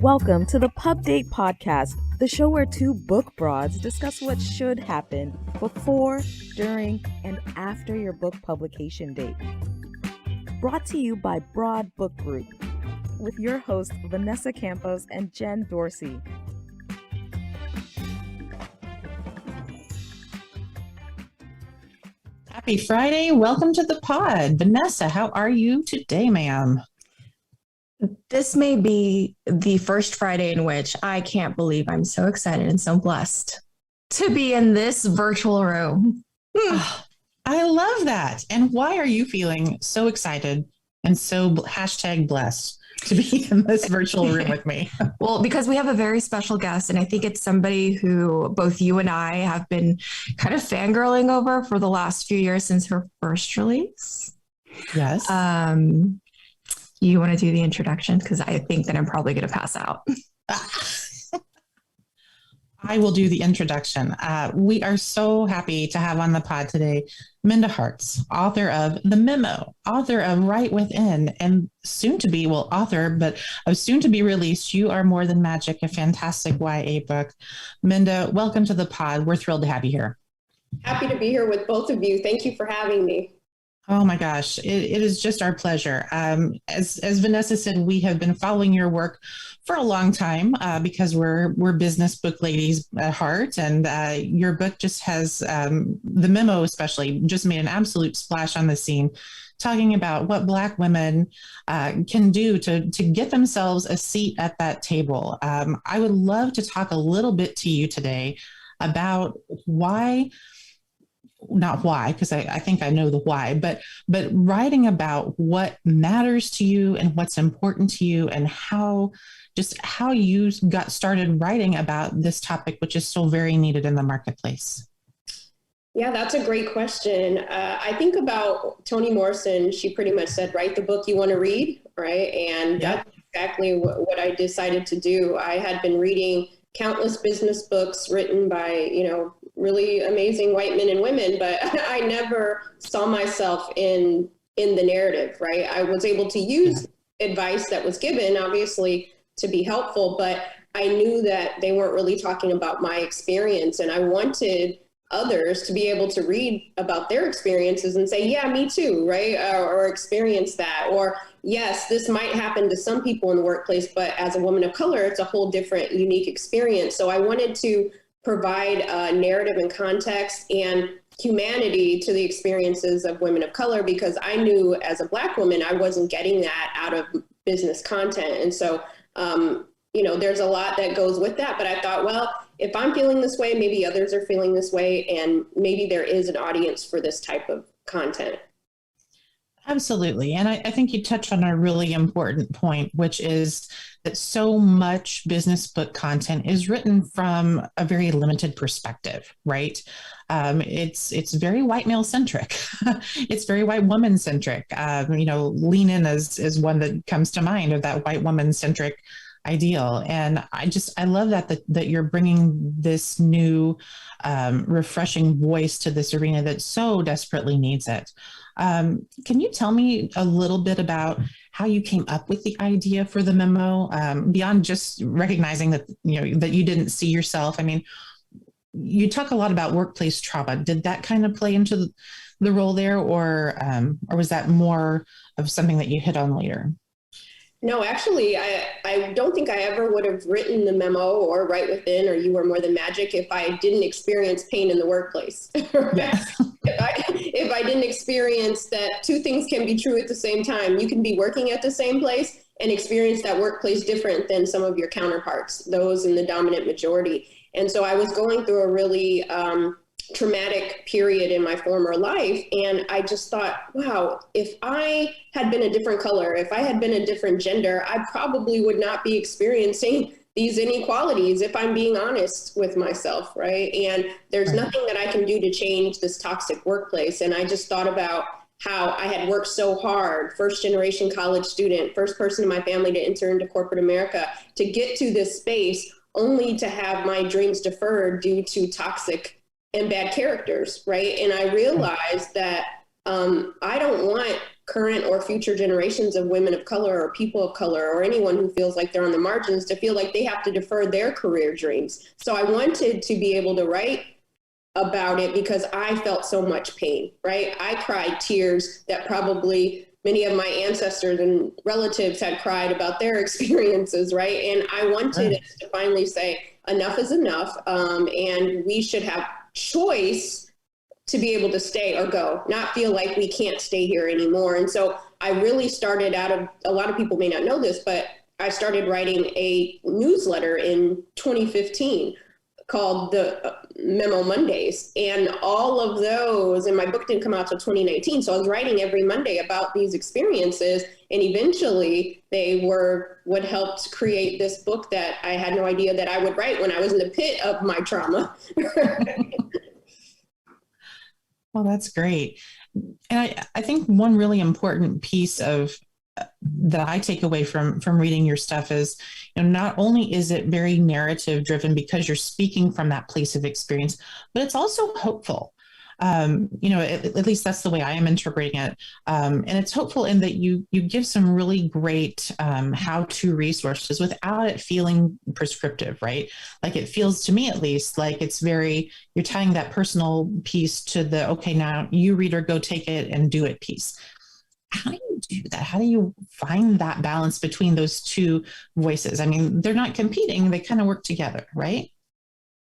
Welcome to the Pub Date Podcast, the show where two book broads discuss what should happen before, during, and after your book publication date. Brought to you by Broad Book Group, with your hosts Vanessa Campos and Jen Dorsey. Happy Friday. Welcome to the pod. Vanessa, how are you today, ma'am? This may be the first Friday in which I can't believe I'm so excited and so blessed to be in this virtual room. Oh, I love that. And why are you feeling so excited and so #blessed to be in this virtual room with me? Well, because we have a very special guest, and I think it's somebody who both you and I have been kind of fangirling over for the last few years since her first release. Yes. You want to do the introduction? Because I think that I'm probably going to pass out. I will do the introduction. We are so happy to have on the pod today Minda Harts, author of The Memo, author of Right Within, and soon to be, author, but of soon to be released You Are More Than Magic, a fantastic YA book. Minda, welcome to the pod. We're thrilled to have you here. Happy to be here with both of you. Thank you for having me. Oh my gosh, it is just our pleasure. As Vanessa said, we have been following your work for a long time because we're business book ladies at heart, and your book just has The Memo, especially, just made an absolute splash on the scene, talking about what Black women can do to get themselves a seat at that table. I would love to talk a little bit to you today about not why, because I think I know the why, but writing about what matters to you and what's important to you, and how you got started writing about this topic, which is still very needed in the marketplace. Yeah, that's a great question. I think about Toni Morrison. She pretty much said, write the book you want to read, right? And That's exactly what I decided to do. I had been reading countless business books written by, really amazing white men and women, but I never saw myself in the narrative, right? I was able to use advice that was given, obviously, to be helpful, but I knew that they weren't really talking about my experience, and I wanted others to be able to read about their experiences and say, yeah, me too, right? Or experience that. Or yes, this might happen to some people in the workplace, but as a woman of color, it's a whole different, unique experience. So I wanted to provide narrative and context and humanity to the experiences of women of color, because I knew as a Black woman, I wasn't getting that out of business content. And so, there's a lot that goes with that, but I thought, well, if I'm feeling this way, maybe others are feeling this way, and maybe there is an audience for this type of content. Absolutely. And I think you touched on a really important point, which is that so much business book content is written from a very limited perspective, right? It's very white male centric. It's very white woman centric. Lean In is one that comes to mind, of that white woman centric ideal. And I love that you're bringing this new, refreshing voice to this arena that so desperately needs it. Can you tell me a little bit about how you came up with the idea for The Memo, beyond just recognizing that, that you didn't see yourself? I mean, you talk a lot about workplace trauma. Did that kind of play into the role there, or was that more of something that you hit on later? No, actually, I don't think I ever would have written The Memo or Right Within or You Are More Than Magic if I didn't experience pain in the workplace. Yeah. If I didn't experience that two things can be true at the same time. You can be working at the same place and experience that workplace different than some of your counterparts, those in the dominant majority. And so I was going through a really traumatic period in my former life. And I just thought, wow, if I had been a different color, if I had been a different gender, I probably would not be experiencing these inequalities, if I'm being honest with myself, right? And there's nothing that I can do to change this toxic workplace. And I just thought about how I had worked so hard, first generation college student, first person in my family to enter into corporate America, to get to this space, only to have my dreams deferred due to toxic and bad characters, right? And I realized that I don't want current or future generations of women of color or people of color or anyone who feels like they're on the margins to feel like they have to defer their career dreams. So I wanted to be able to write about it because I felt so much pain, right? I cried tears that probably many of my ancestors and relatives had cried about their experiences, right? And I wanted us to finally say, enough is enough, and we should have choice to be able to stay or go, not feel like we can't stay here anymore. And so I really started out of, a lot of people may not know this, but I started writing a newsletter in 2015 called the Memo Mondays. And all of those, and my book didn't come out till 2019. So I was writing every Monday about these experiences. And eventually they were what helped create this book that I had no idea that I would write when I was in the pit of my trauma. Well, that's great. And I think one really important piece of that I take away from reading your stuff is, not only is it very narrative driven because you're speaking from that place of experience, but it's also hopeful. At least that's the way I am interpreting it. And it's hopeful in that you give some really great how-to resources without it feeling prescriptive, right? Like it feels to me, at least, like it's you're tying that personal piece to the, okay, now you reader, go take it and do it piece. How do you do that? How do you find that balance between those two voices? I mean, they're not competing, they kind of work together, right?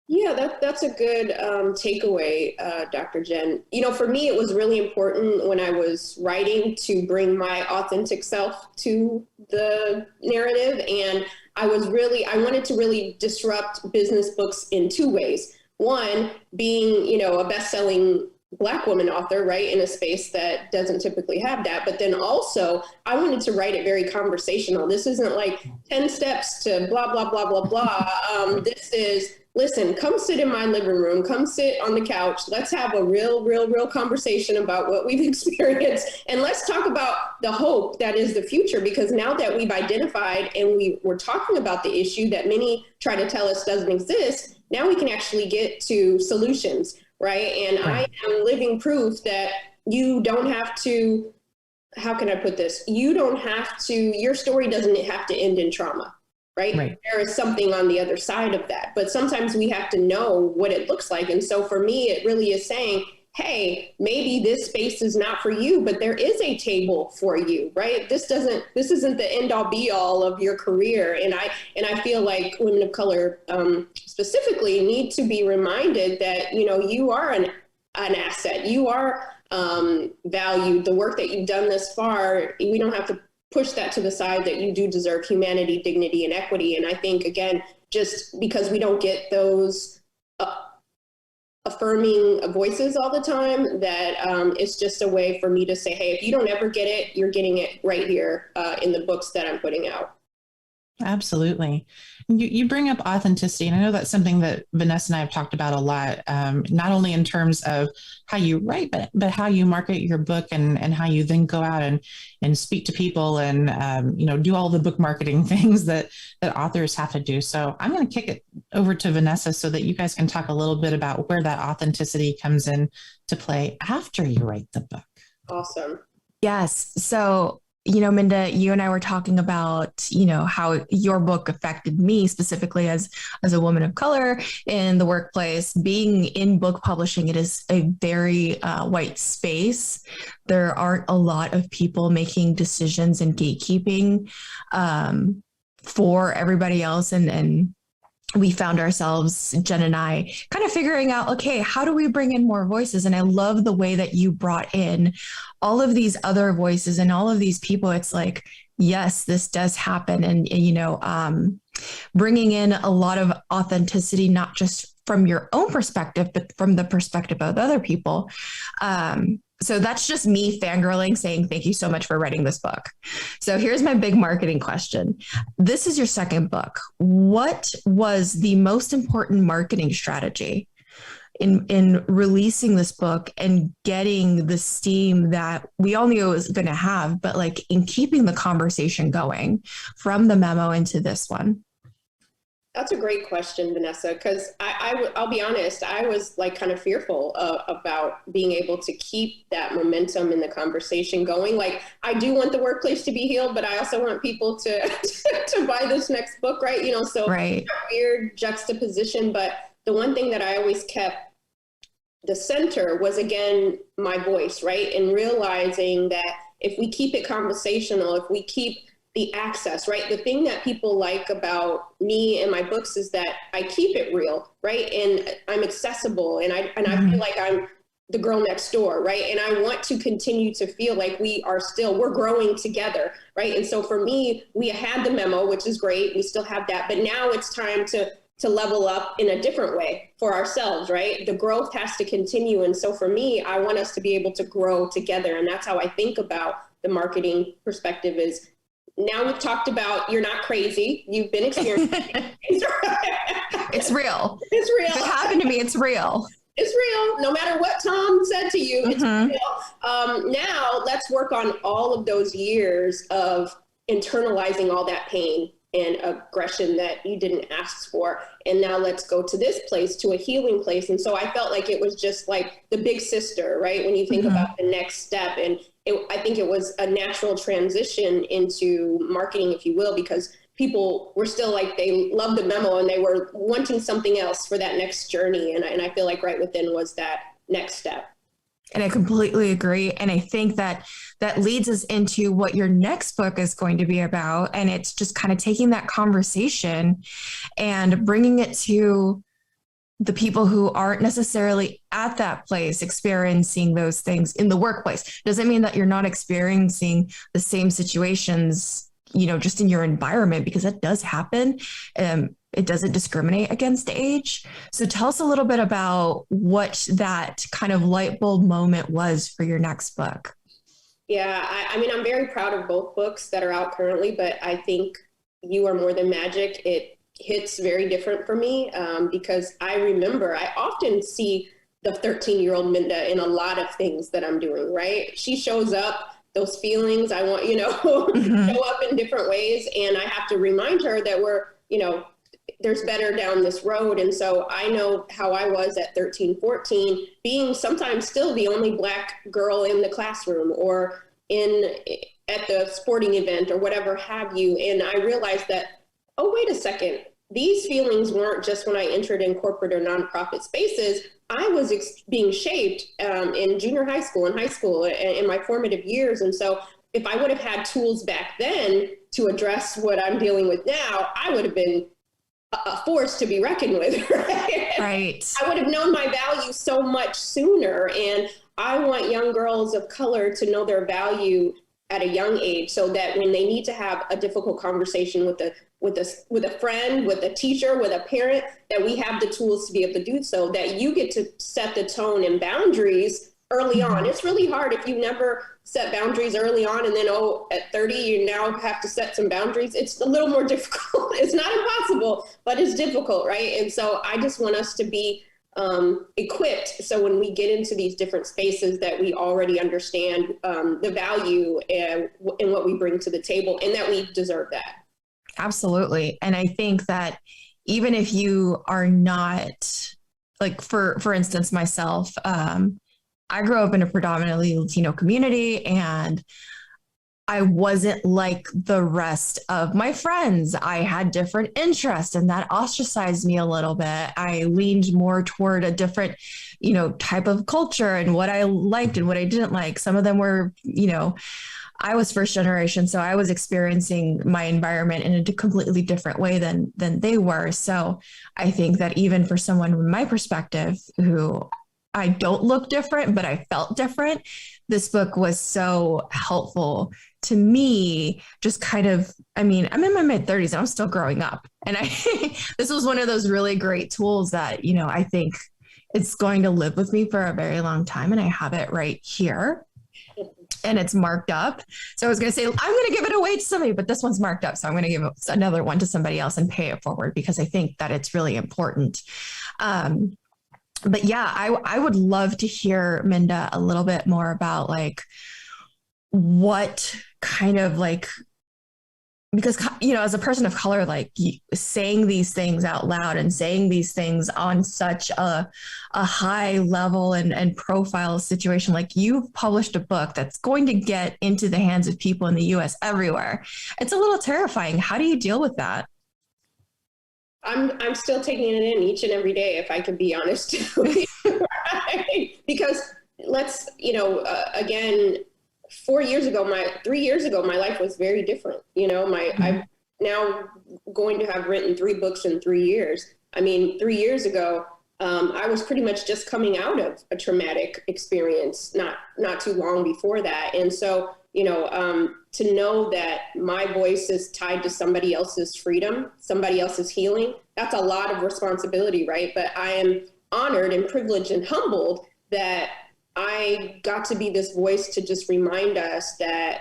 Yeah, that's a good takeaway, Dr. Jen. For me, it was really important when I was writing to bring my authentic self to the narrative. And I wanted to really disrupt business books in two ways. One, being, a best-selling Black woman author, right, in a space that doesn't typically have that. But then also, I wanted to write it very conversational. This isn't like 10 steps to blah, blah, blah, blah, blah. This is, listen, come sit in my living room, come sit on the couch. Let's have a real conversation about what we've experienced. And let's talk about the hope that is the future, because now that we've identified and we're talking about the issue that many try to tell us doesn't exist, now we can actually get to solutions. Right. And I am living proof that you don't have to, how can I put this? Your story doesn't have to end in trauma, right? There is something on the other side of that. But sometimes we have to know what it looks like. And so for me, it really is saying, hey, maybe this space is not for you, but there is a table for you, right? This isn't the end all be all of your career. And I feel like women of color specifically need to be reminded that, you are an asset. You are valued. The work that you've done this far, we don't have to push that to the side, that you do deserve humanity, dignity, and equity. And I think, again, just because we don't get those affirming voices all the time, that it's just a way for me to say, hey, if you don't ever get it, you're getting it right here in the books that I'm putting out. Absolutely. You bring up authenticity, and I know that's something that Vanessa and I have talked about a lot, not only in terms of how you write, but how you market your book and how you then go out and speak to people and, do all the book marketing things that authors have to do. So I'm going to kick it over to Vanessa so that you guys can talk a little bit about where that authenticity comes in to play after you write the book. Awesome. Yes. So Minda, you and I were talking about, how your book affected me specifically as a woman of color in the workplace. Being in book publishing, it is a very white space. There aren't a lot of people making decisions and gatekeeping for everybody else. And we found ourselves, Jen and I, kind of figuring out, okay, how do we bring in more voices? And I love the way that you brought in all of these other voices and all of these people. It's like, yes, this does happen. And bringing in a lot of authenticity, not just from your own perspective, but from the perspective of other people. So that's just me fangirling, saying thank you so much for writing this book. So here's my big marketing question. This is your second book. What was the most important marketing strategy in releasing this book and getting the steam that we all knew it was going to have, but like in keeping the conversation going from the memo into this one? That's a great question, Vanessa, because I'll be honest, I was like kind of fearful about being able to keep that momentum in the conversation going. Like, I do want the workplace to be healed, but I also want people to to buy this next book, right? You know, so Right. weird juxtaposition. But the one thing that I always kept the center was, again, my voice, right? And realizing that if we keep it conversational, if we keep the access, right? The thing that people like about me and my books is that I keep it real, right? And I'm accessible, and I feel like I'm the girl next door, right? And I want to continue to feel like we're growing together, right? And so for me, we had the memo, which is great. We still have that, but now it's time to level up in a different way for ourselves, right? The growth has to continue. And so for me, I want us to be able to grow together. And that's how I think about the marketing perspective is, now we've talked about, you're not crazy. You've been experiencing. It's real. It's real. If it happened to me, it's real. It's real. No matter what Tom said to you, it's real. Now let's work on all of those years of internalizing all that pain and aggression that you didn't ask for. And now let's go to this place, to a healing place. And so I felt like it was just like the big sister, right? When you think about the next step. And I think it was a natural transition into marketing, if you will, because people were still like, they loved the memo and they were wanting something else for that next journey. And I feel like Right Within was that next step. And I completely agree. And I think that leads us into what your next book is going to be about. And it's just kind of taking that conversation and bringing it to the people who aren't necessarily at that place experiencing those things in the workplace. Doesn't mean that you're not experiencing the same situations, you know, just in your environment, because that does happen. It doesn't discriminate against age. So tell us a little bit about what that kind of light bulb moment was for your next book. Yeah, I mean, I'm very proud of both books that are out currently, but I think You Are More Than Magic, it hits very different for me because I remember I often see the 13-year-old Minda in a lot of things that I'm doing, right? She shows up, those feelings I want, show up in different ways. And I have to remind her that there's better down this road. And so I know how I was at 13, 14, being sometimes still the only Black girl in the classroom or at the sporting event or whatever have you. And I realized that, oh, wait a second, these feelings weren't just when I entered in corporate or nonprofit spaces. I was being shaped in junior high school and high school in my formative years. And so if I would have had tools back then to address what I'm dealing with now, I would have been a force to be reckoned with. Right? I would have known my value so much sooner. And I want young girls of color to know their value at a young age, so that when they need to have a difficult conversation with a friend, with a teacher, with a parent, that we have the tools to be able to do so, that you get to set the tone and boundaries early on. It's really hard if you never set boundaries early on, and then, at 30, you now have to set some boundaries. It's a little more difficult. It's not impossible, but it's difficult, right? And so I just want us to be equipped, so when we get into these different spaces, that we already understand the value and what we bring to the table, and that we deserve that. Absolutely. And I think that even if you are not, like, for instance, myself, I grew up in a predominantly Latino community, and I wasn't like the rest of my friends. I had different interests, and that ostracized me a little bit. I leaned more toward a different, type of culture and what I liked and what I didn't like. Some of them were, I was first generation, so I was experiencing my environment in a completely different way than they were. So I think that even for someone from my perspective, who I don't look different, but I felt different, this book was so helpful to me. Just kind of, I'm in my mid-30s and I'm still growing up. And this was one of those really great tools that, I think it's going to live with me for a very long time. And I have it right here. And it's marked up. So I was going to say, I'm going to give it away to somebody, but this one's marked up. So I'm going to give another one to somebody else and pay it forward, because I think that it's really important. But yeah, I would love to hear, Minda, a little bit more about, like, what kind of, like, because, you know, as a person of color, like saying these things out loud and saying these things on such a high level and profile situation, like you've published a book that's going to get into the hands of people in the US everywhere. It's a little terrifying. How do you deal with that? I'm still taking it in each and every day, if I can be honest. Right? Because let's, again, 3 years ago, my life was very different. I'm now going to have written 3 books in 3 years. I mean, 3 years ago, I was pretty much just coming out of a traumatic experience, not too long before that. And so, to know that my voice is tied to somebody else's freedom, somebody else's healing, that's a lot of responsibility, right? But I am honored and privileged and humbled that I got to be this voice to just remind us that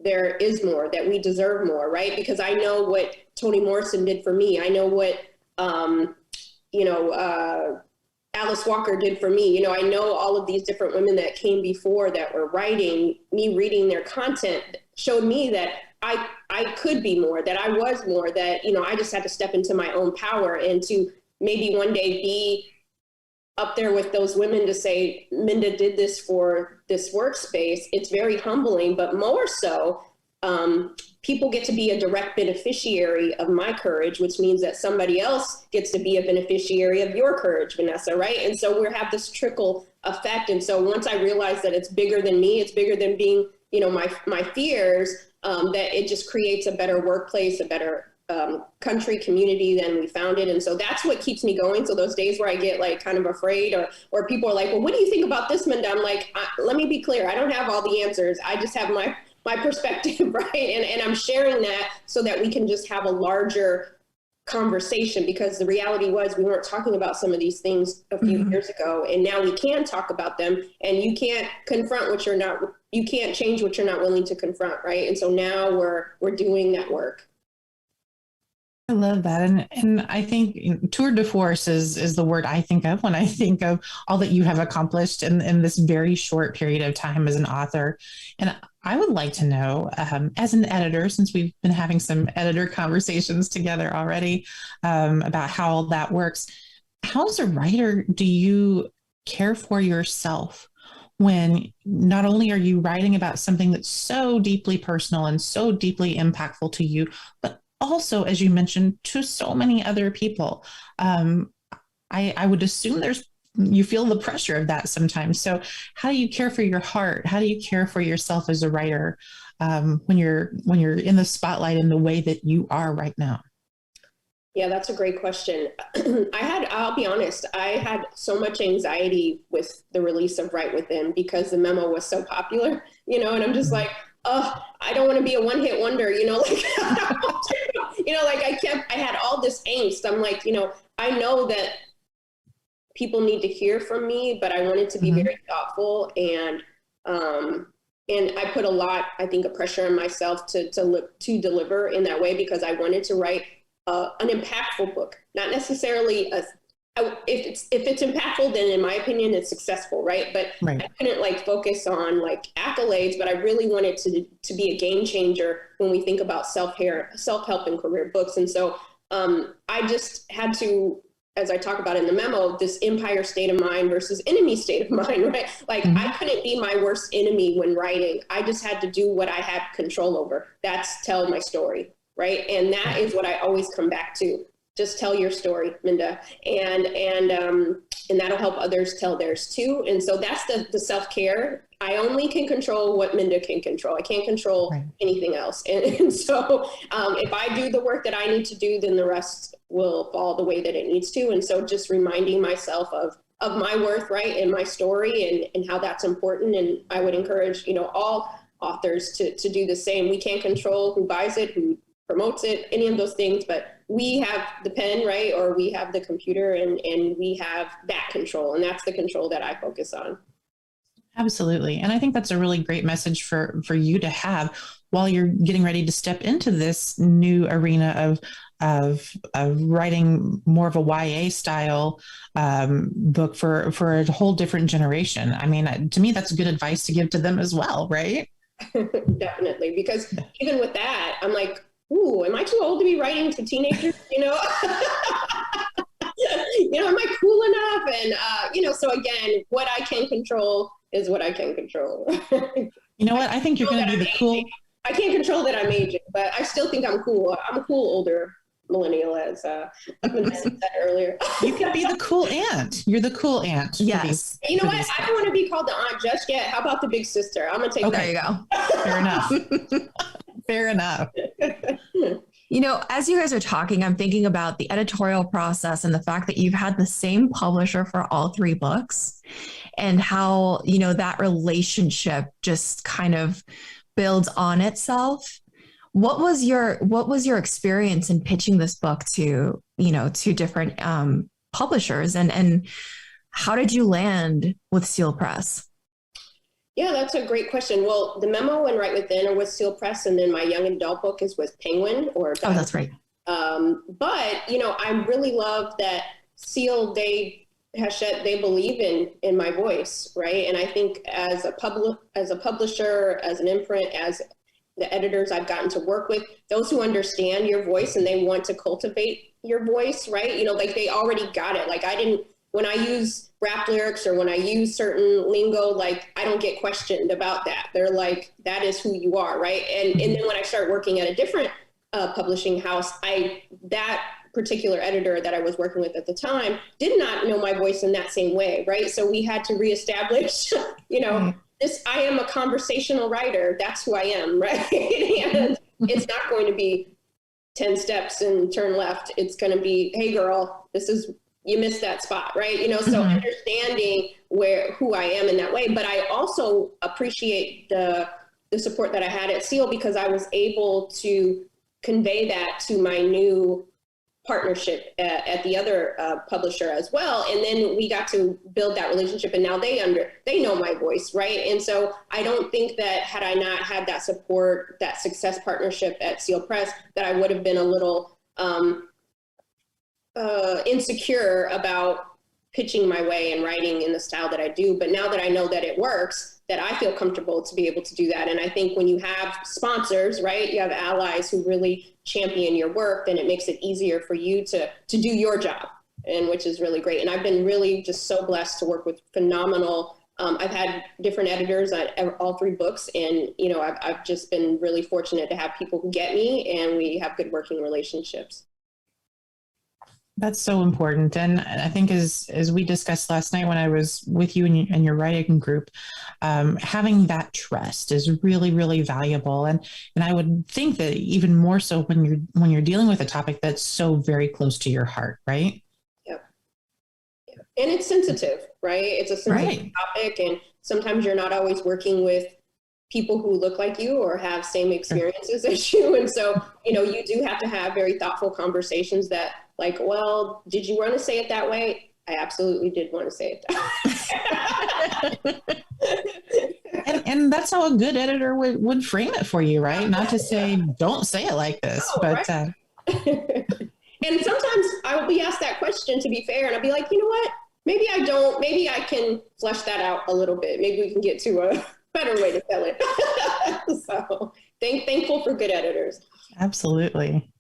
there is more, that we deserve more, right? Because I know what Toni Morrison did for me. I know what, Alice Walker did for me. I know all of these different women that came before that were writing, me reading their content showed me that I could be more, that I was more, that, I just had to step into my own power and to maybe one day be up there with those women to say, Minda did this for this workspace. It's very humbling, but more so, people get to be a direct beneficiary of my courage, which means that somebody else gets to be a beneficiary of your courage, Vanessa, right? And so we have this trickle effect. And so once I realized that it's bigger than me, it's bigger than being, my fears, that it just creates a better workplace, a better country, community than we found it. And so that's what keeps me going. So those days where I get like kind of afraid or people are like, well, what do you think about this, Minda? I'm like, let me be clear. I don't have all the answers. I just have my perspective, right? And I'm sharing that so that we can just have a larger conversation, because the reality was we weren't talking about some of these things a few years ago, and now we can talk about them, and you can't confront what you can't change what you're not willing to confront, right? And so now we're doing that work. I love that. And I think tour de force is the word I think of when I think of all that you have accomplished in this very short period of time as an author. And I would like to know, as an editor, since we've been having some editor conversations together already, about how all that works, how as a writer do you care for yourself when not only are you writing about something that's so deeply personal and so deeply impactful to you, but also, as you mentioned, to so many other people? I would assume you feel the pressure of that sometimes. So how do you care for your heart? How do you care for yourself as a writer when you're in the spotlight in the way that you are right now? Yeah, that's a great question. I'll be honest, I had so much anxiety with the release of Right Within because the memo was so popular, and I'm just like, oh, I don't want to be a one-hit wonder, I had all this angst. I'm like, I know that people need to hear from me, but I wanted to be very thoughtful. And I put a lot, I think, of pressure on myself to deliver in that way, because I wanted to write an impactful book, not necessarily if it's impactful, then in my opinion, it's successful, right? But right. I couldn't focus on accolades, but I really wanted to be a game changer when we think about self-help and career books. And so I just had to, as I talk about in the memo, this empire state of mind versus enemy state of mind, right? I couldn't be my worst enemy when writing. I just had to do what I had control over. That's tell my story, right? And that is what I always come back to. Just tell your story, Minda, and that'll help others tell theirs too. And so that's the self-care. I only can control what Minda can control. I can't control anything else. And so if I do the work that I need to do, then the rest will fall the way that it needs to. And so just reminding myself of my worth, right, and my story and how that's important. And I would encourage, all authors to do the same. We can't control who buys it, who promotes it, any of those things, but we have the pen, right? Or we have the computer and we have that control. And that's the control that I focus on. Absolutely. And I think that's a really great message for you to have while you're getting ready to step into this new arena of writing more of a YA style book for a whole different generation. I mean, to me, that's good advice to give to them as well, right? Definitely. Because even with that, I'm like, ooh, am I too old to be writing to teenagers? Am I cool enough? And, so again, what I can control is what I can control. You know what? I think you're going to be the cool. I can't control that I'm aging, but I still think I'm cool. I'm a cool older millennial, as Vanessa said earlier. You can be the cool aunt. You're the cool aunt. Yes. You know what? I don't want to be called the aunt just yet. How about the big sister? I'm going to take There you go. Fair enough. Fair enough. As you guys are talking, I'm thinking about the editorial process and the fact that you've had the same publisher for all 3 books, and how, that relationship just kind of builds on itself. What was your experience in pitching this book to different publishers, and how did you land with Seal Press? Yeah, that's a great question. Well, the Memo and Right Within are with Seal Press, and then my young adult book is with Penguin. Oh, that's right. But I really love that Seal, they believe in my voice, right? And I think as a publisher, as an imprint, as the editors I've gotten to work with, those who understand your voice and they want to cultivate your voice, right? Like they already got it. Like when I use rap lyrics or when I use certain lingo, like I don't get questioned about that. They're like, that is who you are, right? And then when I start working at a different publishing house, that particular editor that I was working with at the time did not know my voice in that same way, right? So we had to reestablish, I am a conversational writer. That's who I am, right? And it's not going to be 10 steps and turn left. It's going to be, hey girl, you missed that spot, right? So understanding who I am in that way. But I also appreciate the support that I had at Seal, because I was able to convey that to my new partnership at the other publisher as well. And then we got to build that relationship, and now they know my voice, right? And so I don't think that had I not had that support, that success partnership at Seal Press, that I would have been a little insecure about pitching my way and writing in the style that I do. But now that I know that it works, that I feel comfortable to be able to do that. And I think when you have sponsors, right, you have allies who really champion your work, then it makes it easier for you to do your job, and which is really great. And I've been really just so blessed to work with phenomenal, I've had different editors at all 3 books, and, I've just been really fortunate to have people who get me, and we have good working relationships. That's so important. And I think as we discussed last night when I was with you and your writing group, having that trust is really, really valuable. And I would think that even more so when you're dealing with a topic that's so very close to your heart, right? Yep. And it's sensitive, right? It's a sensitive topic. And sometimes you're not always working with people who look like you or have same experiences as you. And so, you do have to have very thoughtful conversations that, like, well, did you want to say it that way? I absolutely did want to say it that way. and that's how a good editor would frame it for you, right? Not to say, don't say it like this, but. Right. And sometimes I will be asked that question, to be fair, and I'll be like, you know what? Maybe I don't, maybe I can flesh that out a little bit. Maybe we can get to a better way to tell it. So thankful for good editors. Absolutely.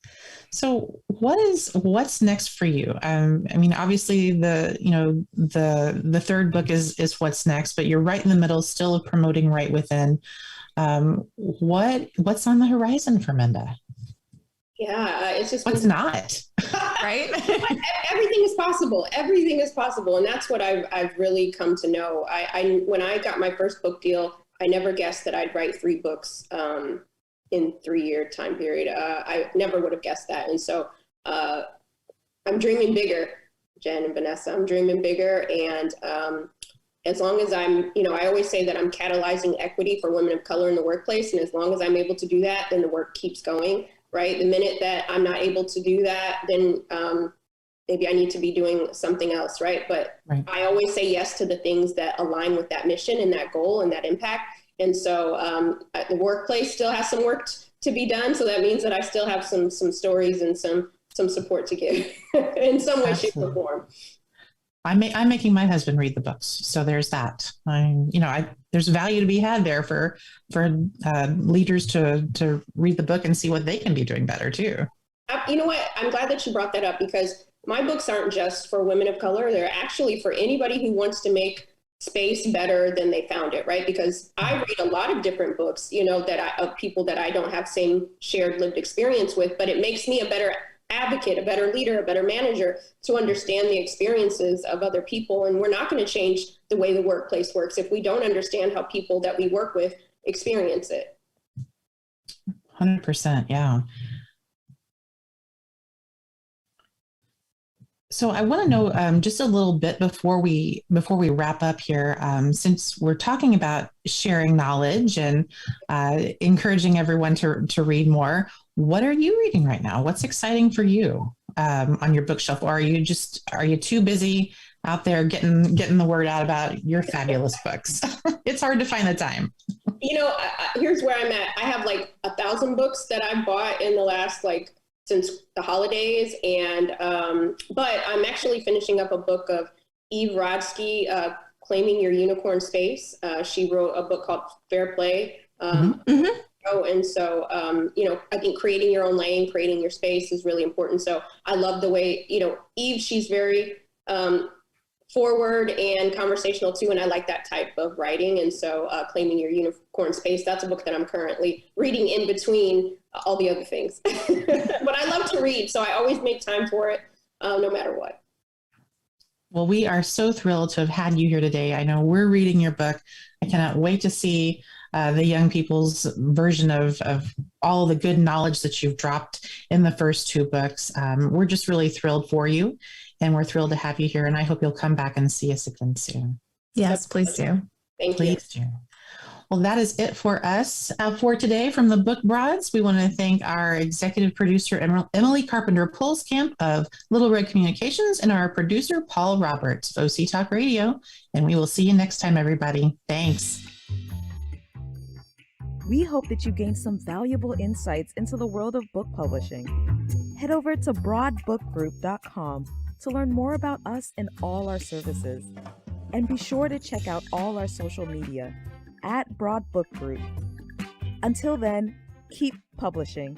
So what's next for you? Obviously the 3rd book is what's next, but you're right in the middle still of promoting Right Within. What's on the horizon for Minda? Yeah, it's just what's not, right? Everything is possible. Everything is possible, and that's what I've really come to know. When I got my first book deal, I never guessed that I'd write 3 books in 3-year time period. I never would have guessed that. And so I'm dreaming bigger, Jen and Vanessa. I'm dreaming bigger. And as long as I always say that I'm catalyzing equity for women of color in the workplace. And as long as I'm able to do that, then the work keeps going, right? The minute that I'm not able to do that, then maybe I need to be doing something else, right? But I always say yes to the things that align with that mission and that goal and that impact. And so the workplace still has some work to be done. So that means that I still have some stories and some support to give in some way, shape, or form. I'm making my husband read the books. So there's that. there's value to be had there for leaders to read the book and see what they can be doing better too. You know what? I'm glad that you brought that up, because my books aren't just for women of color. They're actually for anybody who wants to make space better than they found it, right? Because I read a lot of different books, of people that I don't have same shared lived experience with, but it makes me a better advocate, a better leader, a better manager to understand the experiences of other people. And we're not going to change the way the workplace works if we don't understand how people that we work with experience it. 100%. Yeah. So I want to know just a little bit before we wrap up here, since we're talking about sharing knowledge and encouraging everyone to read more. What are you reading right now? What's exciting for you on your bookshelf? Or are you too busy out there getting the word out about your fabulous books? It's hard to find the time. Here's where I'm at. I have like 1,000 books that I've bought in the last since the holidays. And, but I'm actually finishing up a book of Eve Rodsky, Claiming Your Unicorn Space. She wrote a book called Fair Play. And so, I think creating your own lane, creating your space is really important. So I love the way, Eve, she's very forward and conversational too. And I like that type of writing. And so Claiming Your Unicorn Space, that's a book that I'm currently reading in between all the other things. But I love to read, so I always make time for it, no matter what. Well, we are so thrilled to have had you here today. I know we're reading your book. I cannot wait to see the young people's version of all the good knowledge that you've dropped in the first 2 books. We're just really thrilled for you, and we're thrilled to have you here. And I hope you'll come back and see us again soon. Yes, please do. Thank you. Please do. Well, that is it for us for today from the Book Broads. We want to thank our executive producer, Emily Carpenter-Pulskamp of Little Red Communications, and our producer, Paul Roberts of OC Talk Radio. And we will see you next time, everybody. Thanks. We hope that you gained some valuable insights into the world of book publishing. Head over to broadbookgroup.com to learn more about us and all our services. And be sure to check out all our social media at Broad Book Group. Until then, keep publishing.